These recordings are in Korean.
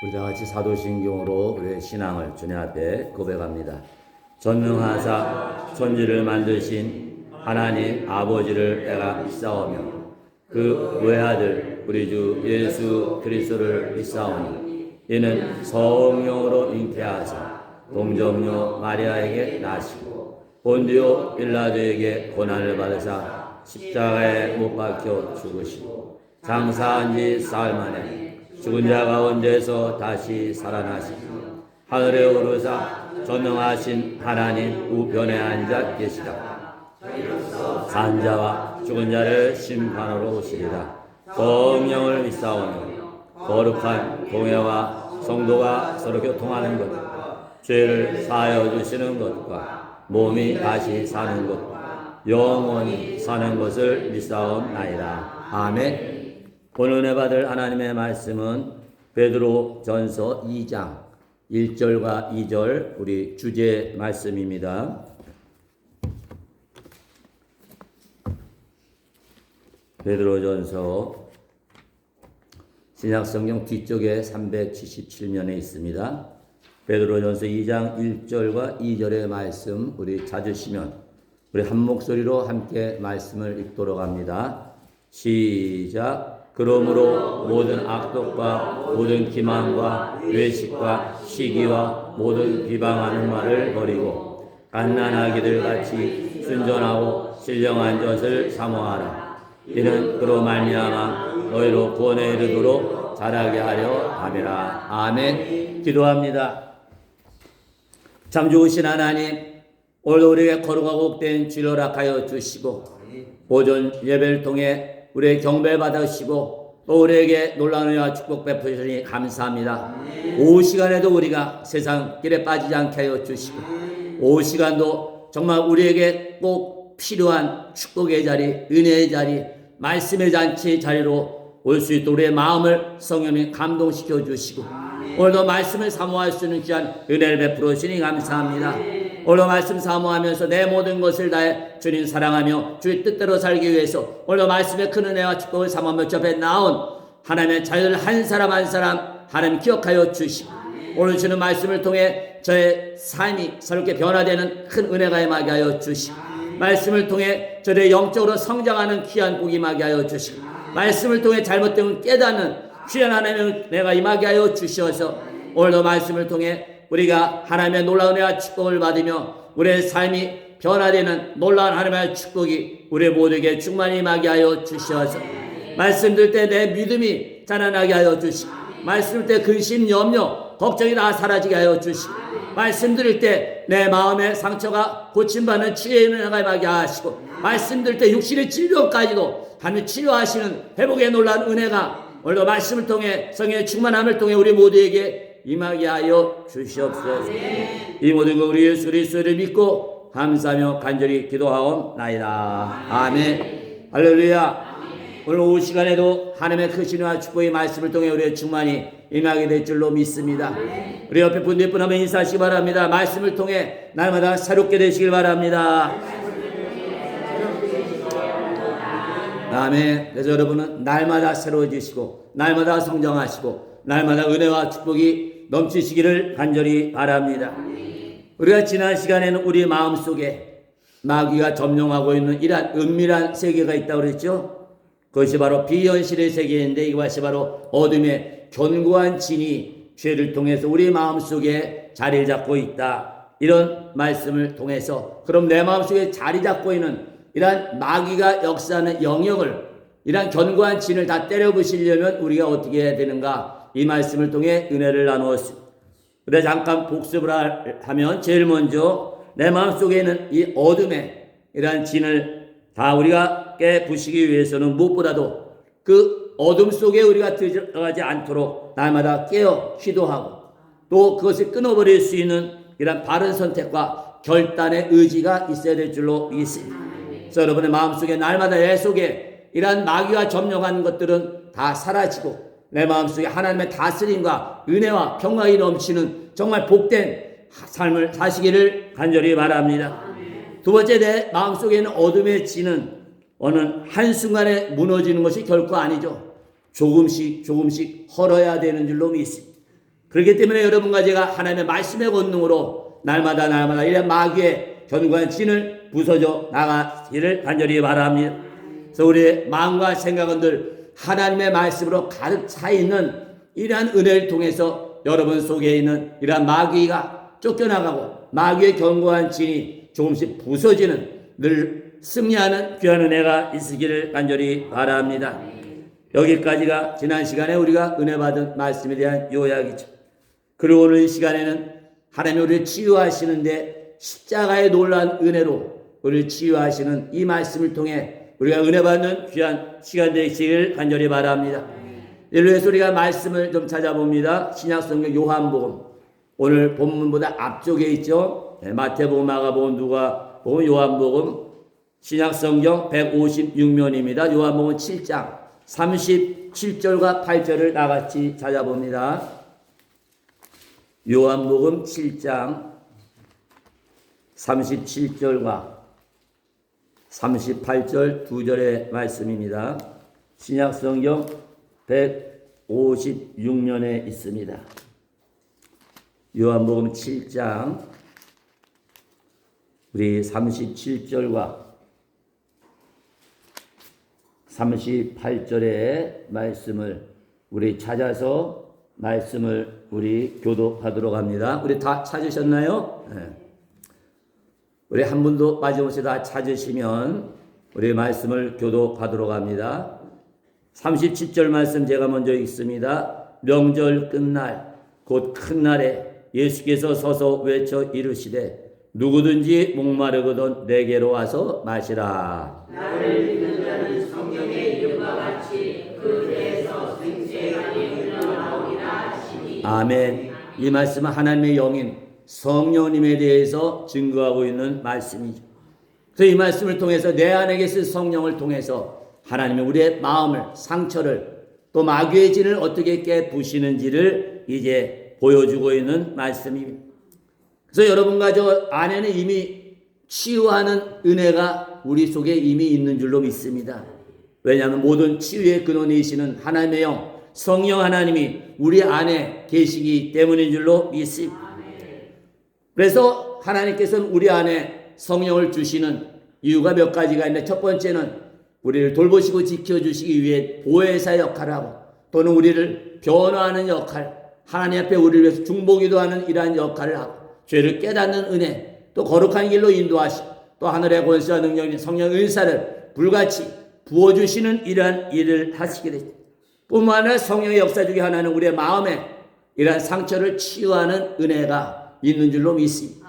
우리 다 같이 사도신경으로 우리의 신앙을 주님 앞에 고백합니다. 전능하사 천지를 만드신 하나님 아버지를 내가 믿사오며 그 외아들 우리 주 예수 그리스도를 믿사오니 이는 성령으로 잉태하사 동정녀 마리아에게 나시고 본디오 빌라도에게 고난을 받으사 십자가에 못 박혀 죽으시고 장사한 지 사흘 만에 죽은 자 가운데서 다시 살아나시고 하늘에 오르사 전능하신 하나님 우편에 앉아 계시다. 산자와 죽은 자를 심판하러 오시리라. 성령을 믿사오니 거룩한 공회와 성도가 서로 교통하는 것과 죄를 사하여 주시는 것과 몸이 다시 사는 것과 영원히 사는 것을 믿사옵나이다. 아멘. 오늘 은혜 받을 하나님의 말씀은 베드로전서 2장 1절과 2절 우리 주제 말씀입니다. 베드로전서 신약성경 뒤쪽에 377면에 있습니다. 베드로전서 2장 1절과 2절의 말씀 우리 찾으시면 우리 한 목소리로 함께 말씀을 읽도록 합니다. 시작. 그러므로 모든 악독과 모든 기만과 외식과 시기와 모든 비방하는 말을 버리고 갓난아기들 같이 순전하고 신령한 것을 사모하라. 이는 그로 말미암아 너희로 구원에 이르도록 자라게 하려 함이라. 아멘. 기도합니다. 참 좋으신 하나님, 오늘도 우리에게 거룩하고 복된 주를 허락하여 주시고 오전 예배를 통해 우리의 경배 받으시고 또 우리에게 놀라운 은혜와 축복 베푸시니 감사합니다. 오후 시간에도 우리가 세상 길에 빠지지 않게 하여 주시고 오후 시간도 정말 우리에게 꼭 필요한 축복의 자리, 은혜의 자리, 말씀의 잔치 자리로 올 수 있도록 우리의 마음을 성령님 감동시켜 주시고 오늘도 말씀을 사모할 수 있는 귀한 은혜를 베풀어 주시니 감사합니다. 오늘 말씀 사모하면서 내 모든 것을 다해 주님 사랑하며 주의 뜻대로 살기 위해서 오늘 말씀의 큰 은혜와 축복을 사모하며 접해 나온 하나님의 자녀들 한 사람 한 사람 하나님 기억하여 주시고 오늘 주는 말씀을 통해 저의 삶이 새롭게 변화되는 큰 은혜가 임하게 하여 주시고 말씀을 통해 저의 영적으로 성장하는 귀한 복이 임하게 하여 주시고 말씀을 통해 잘못된 깨닫는 귀한 하나님을 내가 임하게 하여 주셔서 오늘도 말씀을 통해 우리가 하나님의 놀라운 은혜와 축복을 받으며 우리의 삶이 변화되는 놀라운 하나님의 축복이 우리 모두에게 충만히 임하게 하여 주셔서 말씀 들을 때 내 믿음이 자라나게 하여 주시고 말씀 들을 때 근심, 염려, 걱정이 다 사라지게 하여 주시고 말씀 들을 때 내 마음의 상처가 고침받는 치유의 은혜가 임하게 하시고 말씀 들을 때 육신의 질병까지도 하나님 치료하시는 회복의 놀라운 은혜가 오늘도 말씀을 통해 성령의 충만함을 통해 우리 모두에게 임하게 하여 주시옵소서. 이 모든 것 우리 예수 그리스도를 믿고 감사하며 간절히 기도하옵나이다. 아멘. 할렐루야. 오늘 오후 시간에도 하나님의 크신 은혜와 축복의 말씀을 통해 우리의 충만히 임하게 될 줄로 믿습니다. 우리 옆에 분들 분 한번 인사하시기 바랍니다. 말씀을 통해 날마다 새롭게 되시길 바랍니다. 아멘. 그래서 여러분은 날마다 새로워지시고 날마다 성장하시고 날마다 은혜와 축복이 넘치시기를 간절히 바랍니다. 우리가 지난 시간에는 우리 마음속에 마귀가 점령하고 있는 이러한 은밀한 세계가 있다고 그랬죠. 그것이 바로 비현실의 세계인데 이것이 바로 어둠의 견고한 진이 죄를 통해서 우리 마음속에 자리를 잡고 있다. 이런 말씀을 통해서 그럼 내 마음속에 자리 잡고 있는 이러한 마귀가 역사하는 영역을 이러한 견고한 진을 다 때려 부시려면 우리가 어떻게 해야 되는가? 이 말씀을 통해 은혜를 나누었습니다. 그래 잠깐 복습을 하면 제일 먼저 내 마음속에 있는 이 어둠의 이러한 진을 다 우리가 깨부시기 위해서는 무엇보다도 그 어둠 속에 우리가 들어가지 않도록 날마다 깨어 기도하고 또 그것을 끊어버릴 수 있는 이런 바른 선택과 결단의 의지가 있어야 될 줄로 믿습니다. 그래서 여러분의 마음속에 날마다 내 속에 이러한 마귀와 점령하는 것들은 다 사라지고 내 마음속에 하나님의 다스림과 은혜와 평강이 넘치는 정말 복된 삶을 사시기를 간절히 바랍니다. 두 번째, 내 마음속에 있는 어둠의 진은 어느 한순간에 무너지는 것이 결코 아니죠. 조금씩 헐어야 되는 줄로 믿습니다. 그렇기 때문에 여러분과 제가 하나님의 말씀의 권능으로 날마다 이런 마귀의 견고한 진을 부서져 나가기를 간절히 바랍니다. 그래서 우리의 마음과 생각은 늘 하나님의 말씀으로 가득 차 있는 이러한 은혜를 통해서 여러분 속에 있는 이러한 마귀가 쫓겨나가고 마귀의 견고한 진이 조금씩 부서지는 늘 승리하는 귀한 은혜가 있으기를 간절히 바랍니다. 여기까지가 지난 시간에 우리가 은혜 받은 말씀에 대한 요약이죠. 그리고 오늘 이 시간에는 하나님이 우리를 치유하시는데 십자가의 놀라운 은혜로 우리를 치유하시는 이 말씀을 통해 우리가 은혜 받는 귀한 시간 되시기를 간절히 바랍니다. 이를 위해서 우리가 말씀을 좀 찾아봅니다. 신약성경 요한복음, 오늘 본문보다 앞쪽에 있죠. 마태복음, 마가복음, 누가복음, 요한복음, 신약성경 156면입니다. 요한복음 7장 37절과 8절을 나같이 찾아봅니다. 요한복음 7장 37절과 38절 두 절의 말씀입니다. 신약성경 156면에 있습니다. 요한복음 7장 우리 37절과 38절의 말씀을 우리 찾아서 말씀을 우리 교독하도록 합니다. 우리 다 찾으셨나요? 네. 우리 한 분도 빠짐없이 다 찾으시면 우리 말씀을 교독하도록 합니다. 37절 말씀 제가 먼저 읽습니다. 명절 끝날 곧 큰 날에 예수께서 서서 외쳐 이르시되 누구든지 목마르거든 내게로 와서 마시라. 나를 믿는 자는 성경의 이름과 같이 그 배에서 생수의 흘러나오리라 하시니. 아멘. 이 말씀은 하나님의 영인 성령님에 대해서 증거하고 있는 말씀이죠. 그래서 이 말씀을 통해서 내 안에 계신 성령을 통해서 하나님이 우리의 마음을, 상처를, 또 마귀의 진을 어떻게 깨부시는지를 이제 보여주고 있는 말씀입니다. 그래서 여러분과 저 안에는 이미 치유하는 은혜가 우리 속에 이미 있는 줄로 믿습니다. 왜냐하면 모든 치유의 근원이시는 하나님의 영, 성령 하나님이 우리 안에 계시기 때문인 줄로 믿습니다. 그래서 하나님께서는 우리 안에 성령을 주시는 이유가 몇 가지가 있는데, 첫 번째는 우리를 돌보시고 지켜주시기 위해 보혜사 역할을 하고, 또는 우리를 변화하는 역할, 하나님 앞에 우리를 위해서 중보기도 하는 이러한 역할을 하고, 죄를 깨닫는 은혜, 또 거룩한 길로 인도하시고, 또 하늘의 권세와 능력인 성령 은사를 불같이 부어주시는 이러한 일을 하시게 됩니다. 뿐만 아니라 성령의 역사 중에 하나는 우리의 마음에 이러한 상처를 치유하는 은혜가 있는 줄로 믿습니다.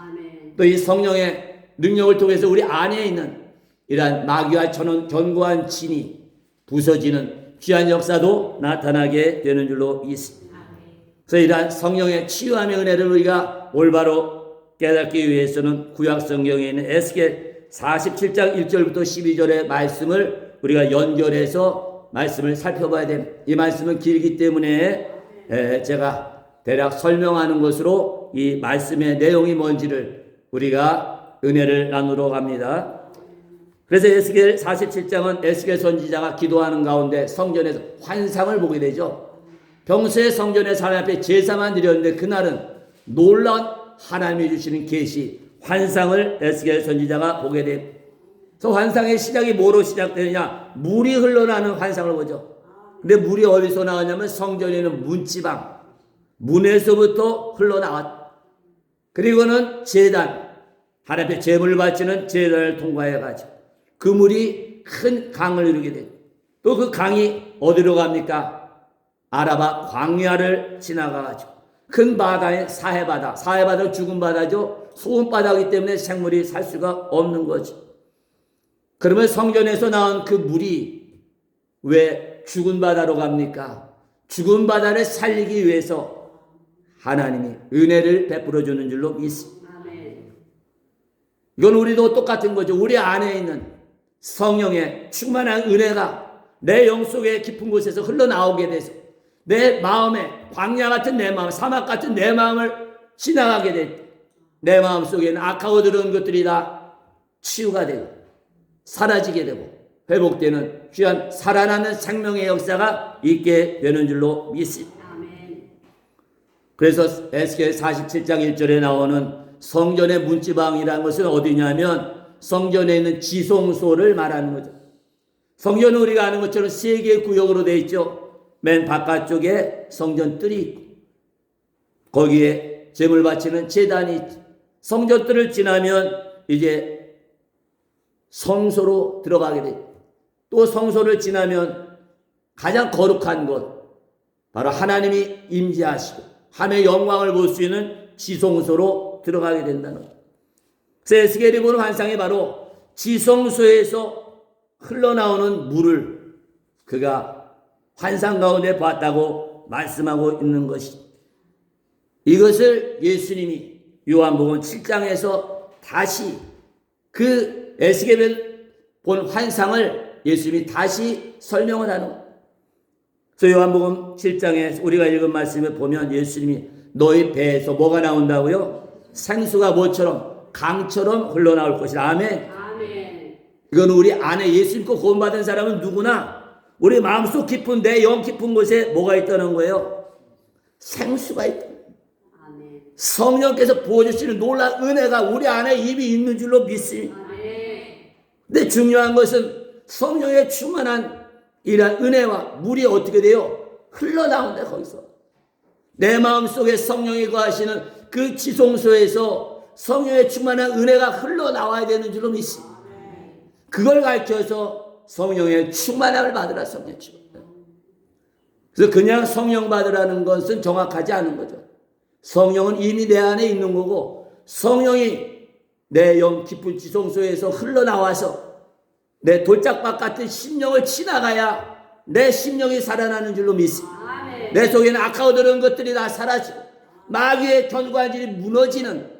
또 이 성령의 능력을 통해서 우리 안에 있는 이러한 마귀와 견고한 진이 부서지는 귀한 역사도 나타나게 되는 줄로 믿습니다. 그래서 이러한 성령의 치유함의 은혜를 우리가 올바로 깨닫기 위해서는 구약 성경에 있는 에스겔 47장 1절부터 12절의 말씀을 우리가 연결해서 말씀을 살펴봐야 됩니다. 이 말씀은 길기 때문에 제가 대략 설명하는 것으로 이 말씀의 내용이 뭔지를 우리가 은혜를 나누러 갑니다. 그래서 에스겔 47장은 에스겔 선지자가 기도하는 가운데 성전에서 환상을 보게 되죠. 평소에 성전에서 하나님 앞에 제사만 드렸는데 그날은 놀라운 하나님이 주시는 계시, 환상을 에스겔 선지자가 보게 됩니다. 그래서 환상의 시작이 뭐로 시작되느냐? 물이 흘러나는 환상을 보죠. 근데 물이 어디서 나왔냐면 성전에는 문지방, 문에서부터 흘러나왔다. 그리고는 제단, 하나님 앞에 제물을 바치는 제단을 통과해 가지고 그 물이 큰 강을 이루게 돼요. 또 그 강이 어디로 갑니까? 아라바 광야를 지나가 가지고 큰 바다인 사해바다, 사해바다는 죽은 바다죠. 소금 바다이기 때문에 생물이 살 수가 없는 거죠. 그러면 성전에서 나온 그 물이 왜 죽은 바다로 갑니까? 죽은 바다를 살리기 위해서 하나님이 은혜를 베풀어 주는 줄로 믿습니다. 이건 우리도 똑같은 거죠. 우리 안에 있는 성령의 충만한 은혜가 내 영 속의 깊은 곳에서 흘러나오게 돼서 내 마음에 광야 같은 내 마음, 사막 같은 내 마음을 지나가게 돼. 내 마음 속에는 악하고 더러운 것들이 다 치유가 되고 사라지게 되고 회복되는 귀한 살아나는 생명의 역사가 있게 되는 줄로 믿습니다. 그래서 에스겔 47장 1절에 나오는 성전의 문지방이라는 것은 어디냐면 성전에 있는 지성소를 말하는 거죠. 성전은 우리가 아는 것처럼 세 개의 구역으로 되어 있죠. 맨 바깥쪽에 성전 뜰이 있고 거기에 제물 바치는 제단이 있죠. 성전 뜰을 지나면 이제 성소로 들어가게 돼요. 또 성소를 지나면 가장 거룩한 곳, 바로 하나님이 임재하시고 하나님의 영광을 볼 수 있는 지성소로 들어가게 된다는 것. 그래서 에스겔이 보는 환상이 바로 지성소에서 흘러나오는 물을 그가 환상 가운데 봤다고 말씀하고 있는 것입니다. 이것을 예수님이 요한복음 7장에서 다시 그 에스겔을 본 환상을 예수님이 다시 설명을 하는 거예요. 그래서 요한복음 7장에 우리가 읽은 말씀을 보면 예수님이 너희 배에서 뭐가 나온다고요? 생수가 뭐처럼 강처럼 흘러나올 것이다. 아멘. 아멘. 이건 우리 안에 예수 믿고 구원받은 사람은 누구나 우리 마음속 깊은 내 영 깊은 곳에 뭐가 있다는 거예요? 생수가 있다. 아멘. 성령께서 부어주시는 놀라운 은혜가 우리 안에 이미 있는 줄로 믿습니다. 근데 중요한 것은 성령의 충만한 이러한 은혜와 물이 어떻게 돼요? 흘러나온다. 거기서 내 마음속에 성령이 거하시는 그 지성소에서 성령의 충만한 은혜가 흘러나와야 되는 줄로 믿습니다. 그걸 가르쳐서 성령의 충만함을 받으라. 성령 충만. 그래서 그냥 성령 받으라는 것은 정확하지 않은 거죠. 성령은 이미 내 안에 있는 거고 성령이 내 영 깊은 지성소에서 흘러나와서 내 돌짝밭 같은 심령을 지나가야 내 심령이 살아나는 줄로 믿습니다. 아멘. 내 속에는 아까워들은 것들이 다 사라지고 마귀의 견고한질이 무너지는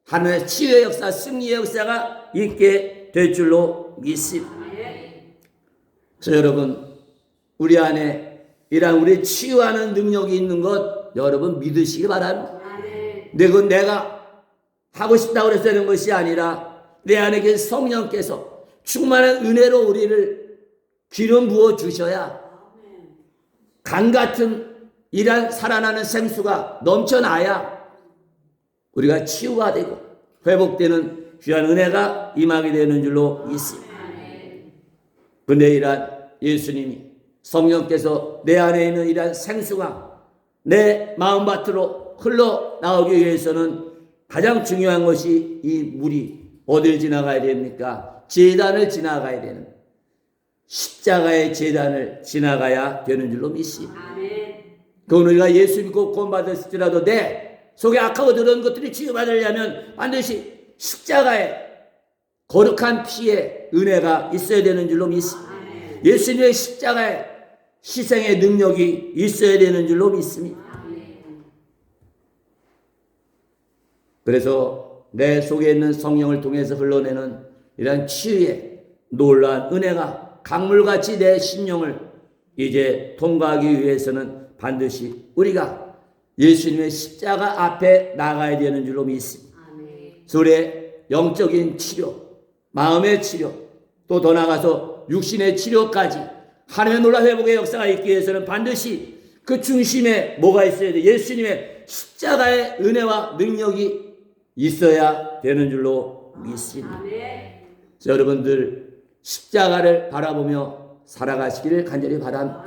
하나님의 치유의 역사, 승리의 역사가 있게 될 줄로 믿습니다. 그래서 여러분 우리 안에 이러한 우리 치유하는 능력이 있는 것 여러분 믿으시기 바랍니다. 그건 내가 하고 싶다고 해서 되는 것이 아니라 내 안에 계신 성령께서 충만한 은혜로 우리를 기름 부어 주셔야 강 같은 이러한 살아나는 생수가 넘쳐나야 우리가 치유가 되고 회복되는 귀한 은혜가 임하게 되는 줄로 믿습니다. 그런데 이러한 예수님이 성령께서 내 안에 있는 이러한 생수가 내 마음밭으로 흘러나오기 위해서는 가장 중요한 것이 이 물이 어딜 지나가야 됩니까? 제단을 지나가야 되는 십자가의 제단을 지나가야 되는 줄로 믿습니다. 그건 우리가 예수 믿고 구원받았을지라도 내 속에 악하고 더러운 것들이 치유받으려면 반드시 십자가의 거룩한 피의 은혜가 있어야 되는 줄로 믿습니다. 예수님의 십자가의 희생의 능력이 있어야 되는 줄로 믿습니다. 그래서 내 속에 있는 성령을 통해서 흘러내는 이런 치유의 놀라운 은혜가 강물같이 내 심령을 이제 통과하기 위해서는 반드시 우리가 예수님의 십자가 앞에 나가야 되는 줄로 믿습니다. 그래서 우리의 영적인 치료, 마음의 치료, 또 더 나아가서 육신의 치료까지 하나님의 놀라운 회복의 역사가 있기 위해서는 반드시 그 중심에 뭐가 있어야 돼? 예수님의 십자가의 은혜와 능력이 있어야 되는 줄로 믿습니다. 그래서 여러분들 십자가를 바라보며 살아가시기를 간절히 바랍니다.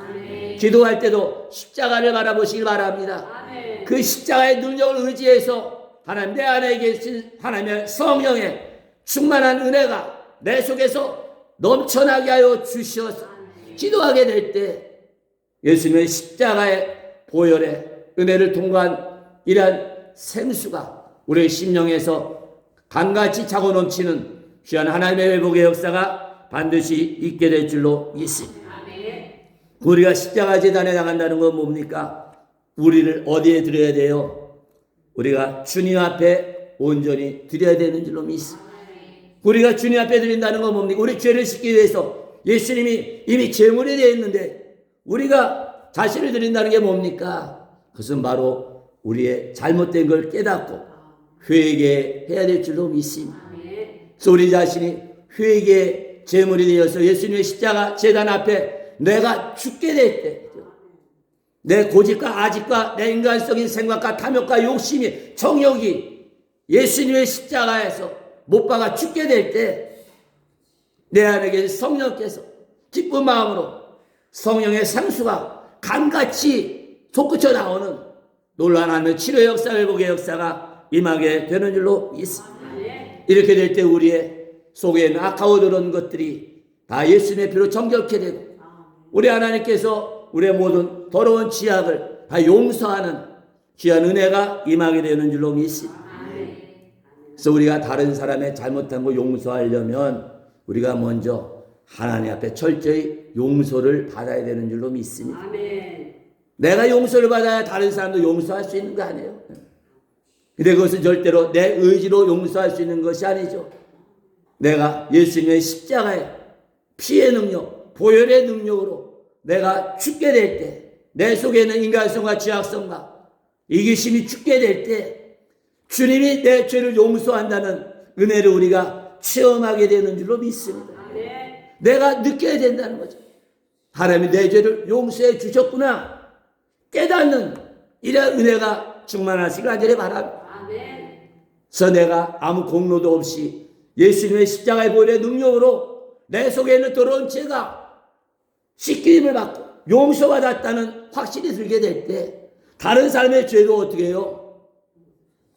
기도할 때도 십자가를 바라보시길 바랍니다. 그 십자가의 능력을 의지해서 하나님 내 안에 계신 하나님의 성령의 충만한 은혜가 내 속에서 넘쳐나게 하여 주시어서 기도하게 될 때 예수님의 십자가의 보혈의 은혜를 통과한 이러한 생수가 우리의 심령에서 강같이 차고 넘치는 귀한 하나님의 회복의 역사가 반드시 있게 될 줄로 믿습니다. 우리가 십자가 제단에 나간다는 건 뭡니까? 우리를 어디에 드려야 돼요? 우리가 주님 앞에 온전히 드려야 되는 줄로 믿습니다. 우리가 주님 앞에 드린다는 건 뭡니까? 우리 죄를 씻기 위해서 예수님이 이미 제물이 되어 있는데 우리가 자신을 드린다는 게 뭡니까? 그것은 바로 우리의 잘못된 걸 깨닫고 회개해야 될 줄로 믿습니다. 그래서 우리 자신이 회개의 제물이 되어서 예수님의 십자가 제단 앞에 내가 죽게 될 때 내 고집과 아집과 내 인간적인 생각과 탐욕과 욕심이 정욕이 예수님의 십자가에서 못 박아 죽게 될 때 내 안에 계신 성령께서 기쁜 마음으로 성령의 상수가 강같이 솟구쳐 나오는 놀라운 하나님의 치료 역사, 회복의 역사가 임하게 되는 줄로 믿습니다. 이렇게 될 때 우리의 속에 있는 아까워들은 것들이 다 예수님의 피로 정결케 되고 우리 하나님께서 우리의 모든 더러운 지약을 다 용서하는 귀한 은혜가 임하게 되는 줄로 믿습니다. 그래서 우리가 다른 사람의 잘못한 거 용서하려면 우리가 먼저 하나님 앞에 철저히 용서를 받아야 되는 줄로 믿습니다. 내가 용서를 받아야 다른 사람도 용서할 수 있는 거 아니에요. 근데 그것은 절대로 내 의지로 용서할 수 있는 것이 아니죠. 내가 예수님의 십자가의 피의 능력, 보혈의 능력으로 내가 죽게 될 때, 내 속에 있는 인간성과 죄악성과 이기심이 죽게 될 때 주님이 내 죄를 용서한다는 은혜를 우리가 체험하게 되는 줄로 믿습니다. 내가 느껴야 된다는 거죠. 하나님이 내 죄를 용서해 주셨구나 깨닫는 이런 은혜가 충만하시길 간절히 바랍니다. 그래서 내가 아무 공로도 없이 예수님의 십자가의 보혈의 능력으로 내 속에 있는 더러운 죄가 씻김을 받고 용서받았다는 확신이 들게 될 때 다른 사람의 죄도 어떻게 해요?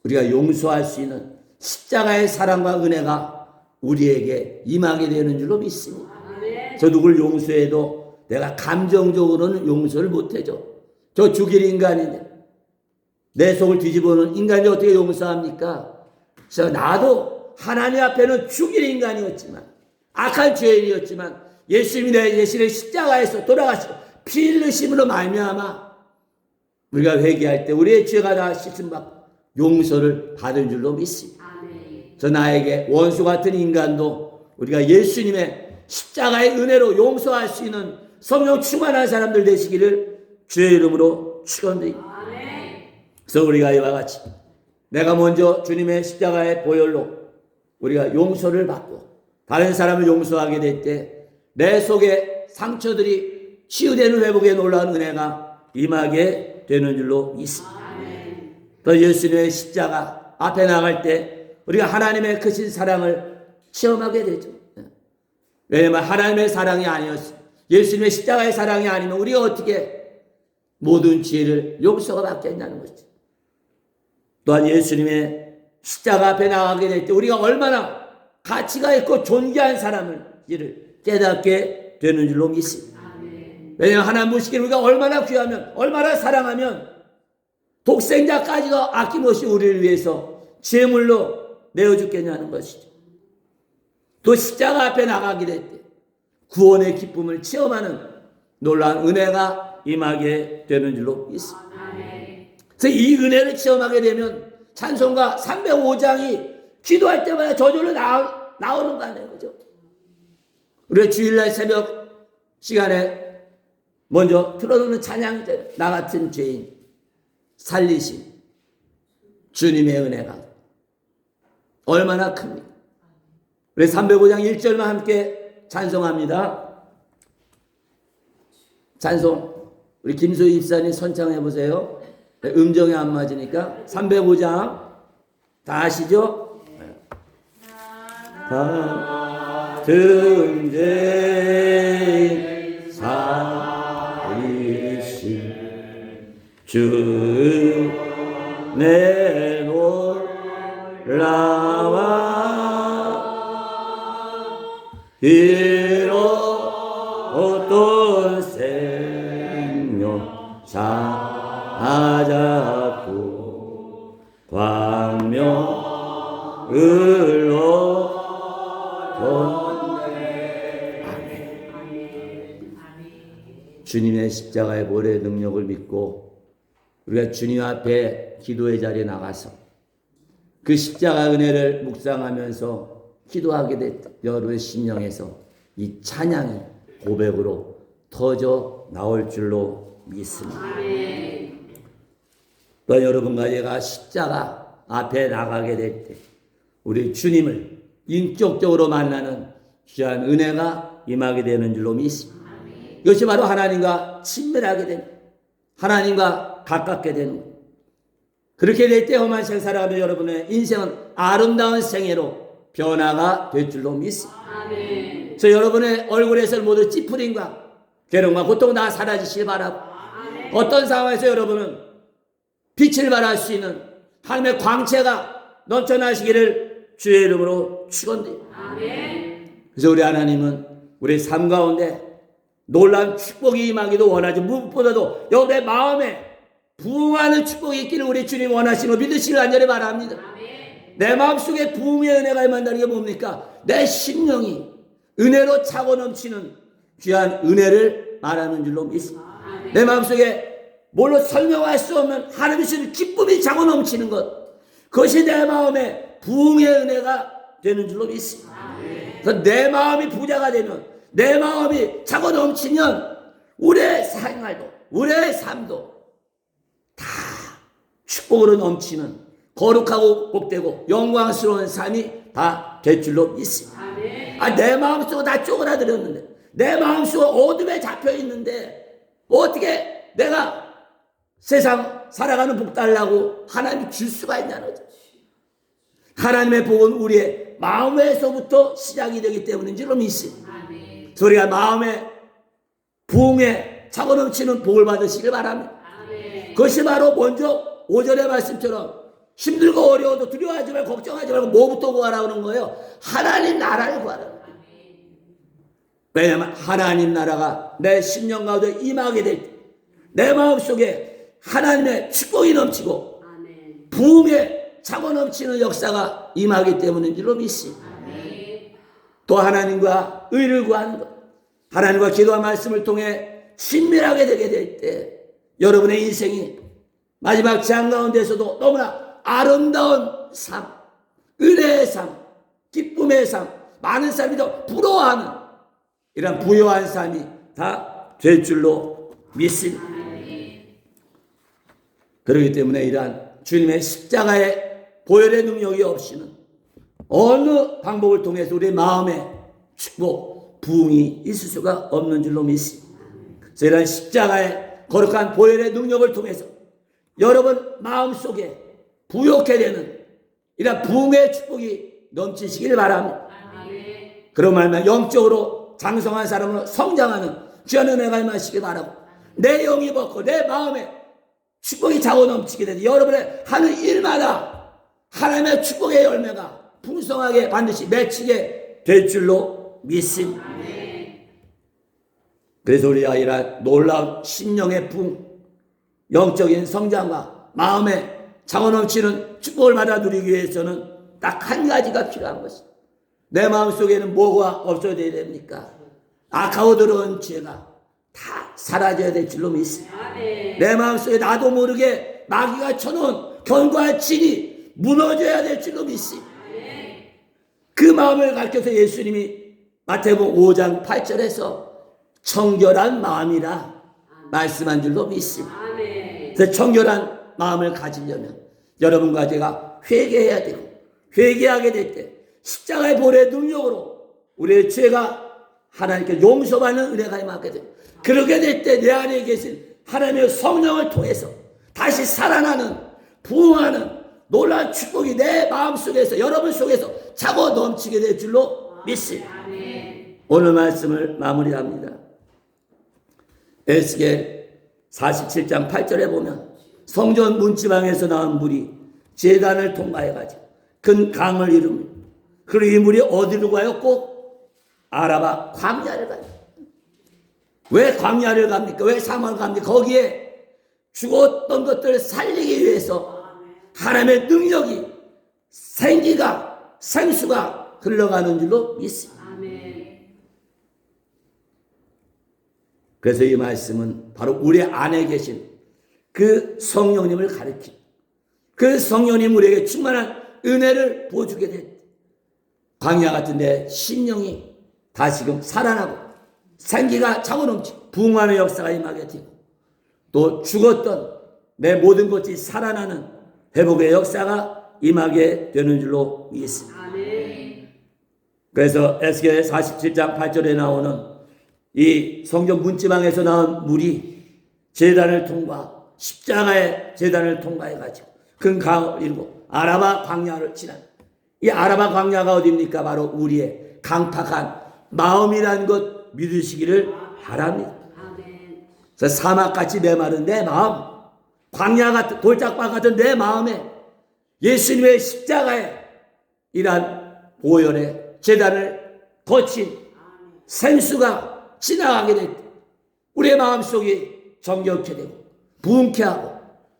우리가 용서할 수 있는 십자가의 사랑과 은혜가 우리에게 임하게 되는 줄로 믿습니다. 저 누굴 용서해도 내가 감정적으로는 용서를 못해줘. 저 죽일 인간인데 내 속을 뒤집어놓은 인간이 어떻게 용서합니까? 그래서 나도 하나님 앞에는 죽일 인간이었지만 악한 죄인이었지만 예수님이 내 대신에 십자가에서 돌아가시고 피 흘리심으로 말미암아 우리가 회개할 때 우리의 죄가 다 씻음받고 용서를 받은 줄로 믿습니다. 저 나에게 원수 같은 인간도 우리가 예수님의 십자가의 은혜로 용서할 수 있는 성령 충만한 사람들 되시기를 주의 이름으로 축원드립니다. 그래서 우리가 이와 같이 내가 먼저 주님의 십자가의 보혈로 우리가 용서를 받고 다른 사람을 용서하게 될 때 내 속에 상처들이 치유되는 회복의 놀라운 은혜가 임하게 되는 줄로 믿습니다. 또 예수님의 십자가 앞에 나갈 때 우리가 하나님의 크신 사랑을 체험하게 되죠. 왜냐하면 하나님의 사랑이 아니었어요. 예수님의 십자가의 사랑이 아니면 우리가 어떻게 모든 죄를 용서가 받겠냐는 것이죠. 또한 예수님의 십자가 앞에 나가게 될 때 우리가 얼마나 가치가 있고 존귀한 사람을지를 깨닫게 되는 줄로 믿습니다. 왜냐하면 하나님 보시기에 우리가 얼마나 귀하면 얼마나 사랑하면 독생자까지도 아낌없이 우리를 위해서 제물로 내어주겠냐는 것이죠. 또 십자가 앞에 나가게 될 때 구원의 기쁨을 체험하는 놀라운 은혜가 임하게 되는 줄로 믿습니다. 그래서 이 은혜를 체험하게 되면 찬송가 305장이 기도할 때마다 저절로 나오는 거 아니에요. 그죠? 우리가 주일날 새벽 시간에 먼저 틀어놓는 찬양이 돼요. 나 같은 죄인 살리신 주님의 은혜가 얼마나 큽니까? 우리 305장 1절만 함께 찬송합니다. 찬송 우리 김소희 입사님 선창해 보세요. 음정이 안 맞으니까 305장 다 아시죠? 같은 죄인 살리신 주 내 놀라와 이로 어떤 생명 찾았고 광명을로 주님의 십자가의 보혈의 능력을 믿고 우리가 주님 앞에 기도의 자리에 나가서 그 십자가 은혜를 묵상하면서 기도하게 됐다. 여러분의 심령에서 이 찬양이 고백으로 터져 나올 줄로 믿습니다. 또 여러분과 제가 십자가 앞에 나가게 될 때 우리 주님을 인격적으로 만나는 귀한 은혜가 임하게 되는 줄로 믿습니다. 이것이 바로 하나님과 친밀하게 되는 하나님과 가깝게 되는 거예요. 그렇게 될 때 험한 생 살아가면 여러분의 인생은 아름다운 생애로 변화가 될 줄로 믿습니다. 아멘. 그래서 여러분의 얼굴에서 모두 찌푸림과 괴로움과 고통 다 사라지시길 바라고, 아멘. 어떤 상황에서 여러분은 빛을 발할 수 있는 하나님의 광채가 넘쳐나시기를 주의 이름으로 축원드립니다. 아멘. 그래서 우리 하나님은 우리 삶 가운데 놀라운 축복이 임하기도 원하지, 무엇보다도 여러분의 마음에 부흥하는 축복이 있기를 우리 주님 원하시고 믿으시길 간절히 바랍니다. 아멘. 내 마음속에 부흥의 은혜가 임한다는 게 뭡니까? 내 심령이 은혜로 차고 넘치는 귀한 은혜를 말하는 줄로 믿습니다. 아멘. 내 마음속에 뭘로 설명할 수 없는 하나님의 주신 기쁨이 차고 넘치는 것, 그것이 내 마음에 부흥의 은혜가 되는 줄로 믿습니다. 아멘. 그래서 내 마음이 부자가 되면, 내 마음이 차고 넘치면 우리의 생활도, 우리의 삶도 다 축복으로 넘치는 거룩하고 복되고 영광스러운 삶이 다 될 줄로 믿습니다. 아멘. 내 마음속으로 다 쪼그라들었는데, 내 마음속으로 어둠에 잡혀 있는데 어떻게 내가 세상 살아가는 복 달라고 하나님이 줄 수가 있냐는 거죠. 하나님의 복은 우리의 마음에서부터 시작이 되기 때문인 줄로 믿습니다. 아멘. 우리가 마음에 부흥에 차고 넘치는 복을 받으시길 바랍니다. 아멘. 그것이 바로 먼저 5절의 말씀처럼 힘들고 어려워도 두려워하지 말고 걱정하지 말고 뭐부터 구하라고 하는 거예요? 하나님 나라를 구하라고. 왜냐하면 하나님 나라가 내 심령 가운데 임하게 될 때 내 마음속에 하나님의 축복이 넘치고 아멘. 부흥에 차고 넘치는 역사가 임하기 때문인 줄로 믿습니다. 아멘. 또 하나님과 의를 구하는 것, 하나님과 기도와 말씀을 통해 친밀하게 되게 될 때 여러분의 인생이 마지막 재앙 가운데서도 너무나 아름다운 삶, 은혜의 삶, 기쁨의 삶, 많은 사람이 더 부러워하는 이런 부유한 삶이 다 될 줄로 믿습니다. 그렇기 때문에 이러한 주님의 십자가의 보혈의 능력이 없이는 어느 방법을 통해서 우리 마음에 축복, 부흥이 있을 수가 없는 줄로 믿습니다. 그래서 이러한 십자가의 거룩한 보혈의 능력을 통해서 여러분 마음속에 부욕해 되는 이런 부흥의 축복이 넘치시길 바랍니다. 아멘. 그런 말만 영적으로 장성한 사람으로 성장하는 귀한 은혜가 임하시길 바라고, 내 영이 벗고 내 마음에 축복이 차고 넘치게 되는 여러분의 하는 일마다 하나님의 축복의 열매가 풍성하게 반드시 맺히게 될 줄로 믿습니다. 그래서 우리가 이런 놀라운 심령의 부흥, 영적인 성장과 마음에 차고 넘치는 축복을 받아 누리기 위해서는 딱 한 가지가 필요한 것입니다. 내 마음속에는 뭐가 없어야 됩니까? 악하고 더러운 죄가 다 사라져야 될 줄로 믿습니다. 아멘. 내 마음속에 나도 모르게 마귀가 쳐놓은 견고한 진이 무너져야 될 줄로 믿습니다. 그 마음을 가르쳐서 예수님이 마태복음 5장 8절에서 청결한 마음이라 말씀한 줄로 믿습니다. 아멘. 그래서 청결한 마음을 가지려면 여러분과 제가 회개해야 되고, 회개하게 될 때 십자가의 보혈의 능력으로 우리의 죄가 하나님께 용서받는 은혜가 임하게 됩니다. 그렇게 될 때 내 안에 계신 하나님의 성령을 통해서 다시 살아나는 부흥하는 놀라운 축복이 내 마음속에서 여러분 속에서 차고 넘치게 될 줄로 믿습니다. 아멘. 오늘 말씀을 마무리합니다. 에스겔 47장 8절에 보면 성전 문지방에서 나온 물이 제단을 통과해가지고 큰 강을 이룹니다. 그리고 이 물이 어디로 가요? 꼭 아라바 광야를 가요. 왜 광야를 갑니까? 왜 사막을 갑니까? 거기에 죽었던 것들을 살리기 위해서 하나님의 능력이, 생기가, 생수가 흘러가는 줄로 믿습니다. 아멘. 그래서 이 말씀은 바로 우리 안에 계신 그 성령님을 가리킵니다. 그 성령님 우리에게 충만한 은혜를 부어주게 될 때 광야 같은 내 심령이 다시금 살아나고 생기가 차고 넘치고 부흥하는 역사가 임하게 되고, 또 죽었던 내 모든 것이 살아나는 회복의 역사가 임하게 되는 줄로 믿습니다. 아멘. 그래서 에스겔 47장 8절에 나오는 이 성전 문지방에서 나온 물이 제단을 통과, 십자가의 제단을 통과해가지고 큰 강을 이루고 아라바 광야를 지난, 이 아라바 광야가 어디입니까? 바로 우리의 강팍한 마음이란 것 믿으시기를 바랍니다. 그래서 사막같이 메마른 내 마음, 광야 같은 돌짝밭 같은 내 마음에 예수님의 십자가에 이란 보혈의 제단을 거친 생수가 지나가게 될 때 우리의 마음속이 정결케 되고 부흥케 하고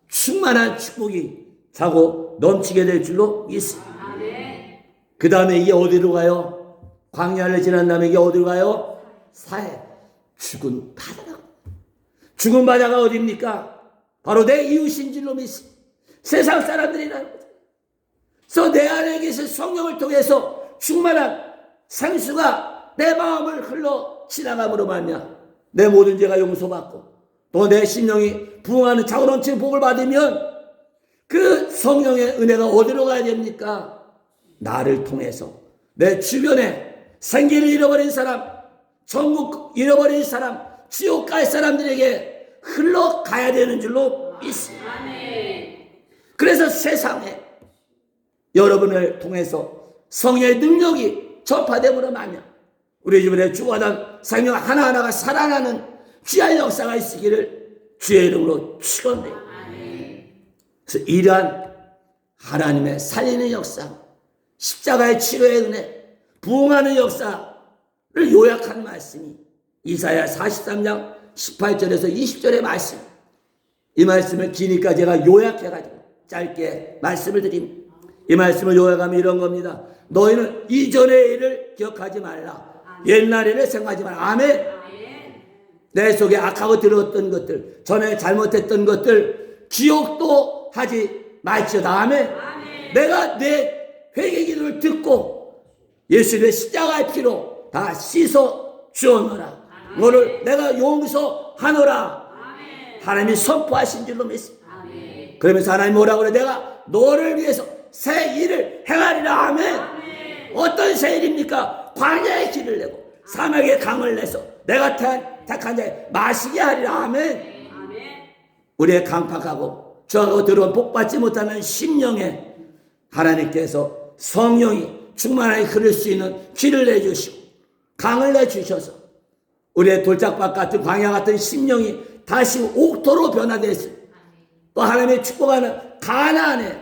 충만한 축복이 차고 넘치게 될 줄로 믿습니다. 그 다음에 이게 어디로 가요? 광야를 지난 다음에 이게 어디로 가요? 사해, 죽은 바다라고. 죽은 바다가 어디입니까? 바로 내 이웃인 줄로 믿습니다. 세상 사람들이라는 거죠. 그래서 내 안에 계신 성령을 통해서 충만한 생수가 내 마음을 흘러 지나감으로 말미암아 내 모든 죄가 용서받고 또 내 심령이 부흥하는 차고 넘치는 복을 받으면 그 성령의 은혜가 어디로 가야 됩니까? 나를 통해서 내 주변에 생기를 잃어버린 사람, 천국 잃어버린 사람, 지옥 갈 사람들에게 흘러가야 되는 줄로 믿습니다. 그래서 세상에 여러분을 통해서 성령의 능력이 전파됨으로 말미암아 우리 주변에 죽어가던 생명 하나하나가 살아나는 귀한 역사가 있으기를 주의 이름으로 축원드립니다. 그래서 이러한 하나님의 살리는 역사, 십자가의 치료의 은혜, 부흥하는 역사를 요약한 말씀이 이사야 43장 18절에서 20절의 말씀. 이 말씀을 기니까 제가 요약해가지고 짧게 말씀을 드립니다. 이 말씀을 요약하면 이런 겁니다. 너희는 이전의 일을 기억하지 말라. 옛날 일을 생각하지 말라. 아멘. 내 속에 악하고 들었던 것들, 전에 잘못했던 것들 기억도 하지 말지어다. 아멘. 내가 내 회개 기도를 듣고 예수님의 십자가의 피로 다 씻어 주었노라. 너를 내가 용서하노라. 하나님이 선포하신 줄로 믿습니다. 그러면서 하나님 뭐라고 그래? 내가 너를 위해서 새 일을 행하리라. 아멘. 어떤 새 일입니까? 광야의 길을 내고 사막의 강을 내서 내가 택한 자에 마시게 하리라. 아멘. 우리의 강팍하고 저하고 들어온 복받지 못하는 심령에 하나님께서 성령이 충만하게 흐를 수 있는 길을 내주시고 강을 내주셔서 우리의 돌짝밭 같은 광야 같은 심령이 다시 옥토로 변화되었습니다. 또 하나님의 축복하는 가나안의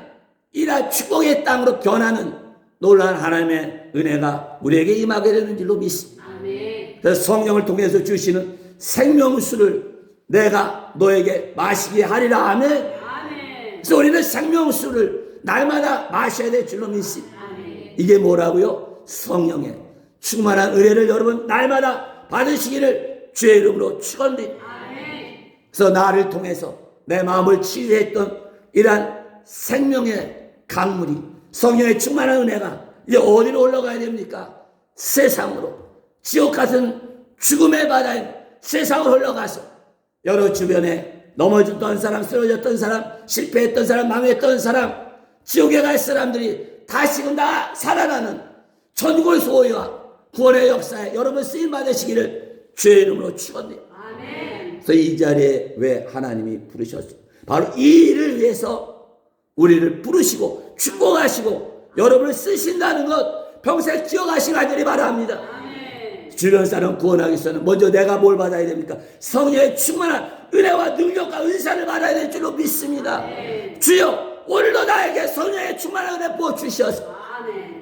이러한 축복의 땅으로 변하는 놀라운 하나님의 은혜가 우리에게 임하게 되는 줄로 믿습니다. 그래서 성령을 통해서 주시는 생명수를 내가 너에게 마시게 하리라. 아멘. 그래서 우리는 생명수를 날마다 마셔야 될 줄로 믿습니다. 이게 뭐라고요? 성령의 충만한 은혜를 여러분 날마다 받으시기를 주의 이름으로 축원드립니다. 그래서 나를 통해서 내 마음을 치유했던 이러한 생명의 강물이 성령의 충만한 은혜가 이제 어디로 올라가야 됩니까? 세상으로, 지옥 같은 죽음의 바다에 세상으로 흘러가서 여러 주변에 넘어졌던 사람, 쓰러졌던 사람, 실패했던 사람, 망했던 사람, 지옥에 갈 사람들이 다시금 다 살아나는 천국을 소유한 구원의 역사에 여러분 쓰임 받으시기를 주의 이름으로 축원드립니다. 그래서 이 자리에 왜 하나님이 부르셨어요? 바로 이 일을 위해서 우리를 부르시고 축복하시고 여러분을 쓰신다는 것 평생 기억하시기 간절히 바랍니다. 주변 사람 구원하기 위해서는 먼저 내가 뭘 받아야 됩니까? 성령의 충만한 은혜와 능력과 은사를 받아야 될 줄로 믿습니다. 주여 오늘도 나에게 성령의 충만한 은혜 부어주셔서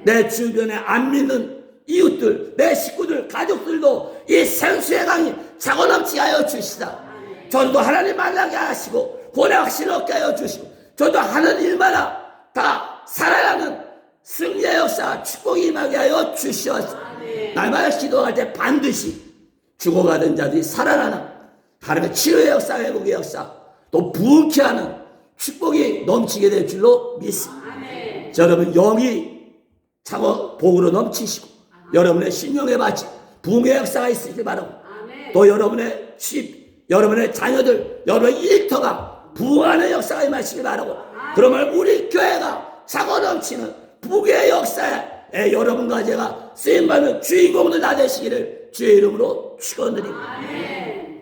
내 주변에 안 믿는 이웃들, 내 식구들, 가족들도 이 생수의 강이 차고 넘치게 하여 주시다. 전도 하나님 만나게 하시고 구원의 확신을 얻게 하여 주시고 저도 하는 일마다 다 살아나는 승리의 역사 축복이 임하게 하여 주시옵소서. 날마다 기도할 때 반드시 죽어가던 자들이 살아나는 하나님의 치료의 역사, 회복의 역사, 또 부흥케 하는 축복이 넘치게 될 줄로 믿습니다. 여러분 영이 차고 복으로 넘치시고 여러분의 심령에 바친 부흥의 역사가 있으시기 바라고 또 여러분의 집, 여러분의 자녀들, 여러분의 일터가 부흥하는 역사가 임하시기 바라고 그러면 우리 교회가 차고 넘치는 부흥의 역사에 여러분과 제가 쓰임받는 주인공들 다 되시기를 주의 이름으로 축원드립니다.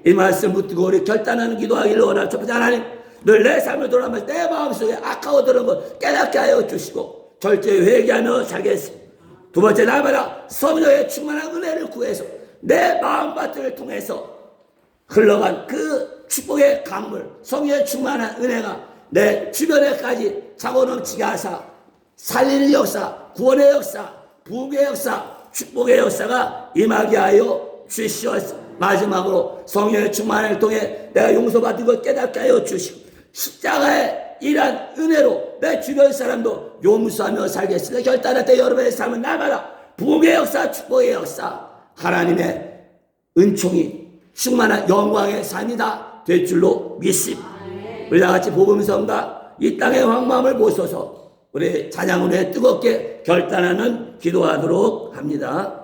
이 말씀 붙들고 우리 결단하는 기도하기를 원하는 첫 번째, 하나님 늘 내 삶을 돌아보면서 내 마음속에 악하고들은 것 깨닫게 하여 주시고 절제히 회개하며 살겠습니다. 두 번째, 날마다 성령의 충만한 은혜를 구해서 내 마음밭을 통해서 흘러간 그 축복의 강물, 성령의 충만한 은혜가 내 주변에까지 차고 넘치게 하사 살리는 역사, 구원의 역사, 부흥의 역사, 축복의 역사가 임하게 하여 주시옵소서. 마지막으로 성령의 충만을 통해 내가 용서받은 것 깨닫게 하여 주시고 십자가의 이러한 은혜로 내 주변 사람도 용서하며 살겠습니다. 결단할 때 여러분의 삶은 날마다 부흥의 역사, 축복의 역사, 하나님의 은총이 충만한 영광의 삶이다 될 줄로 믿습니다. 우리 다같이 복음성가 이 땅의 황망함을 보소서 우리 찬양으로 뜨겁게 결단하는 기도하도록 합니다.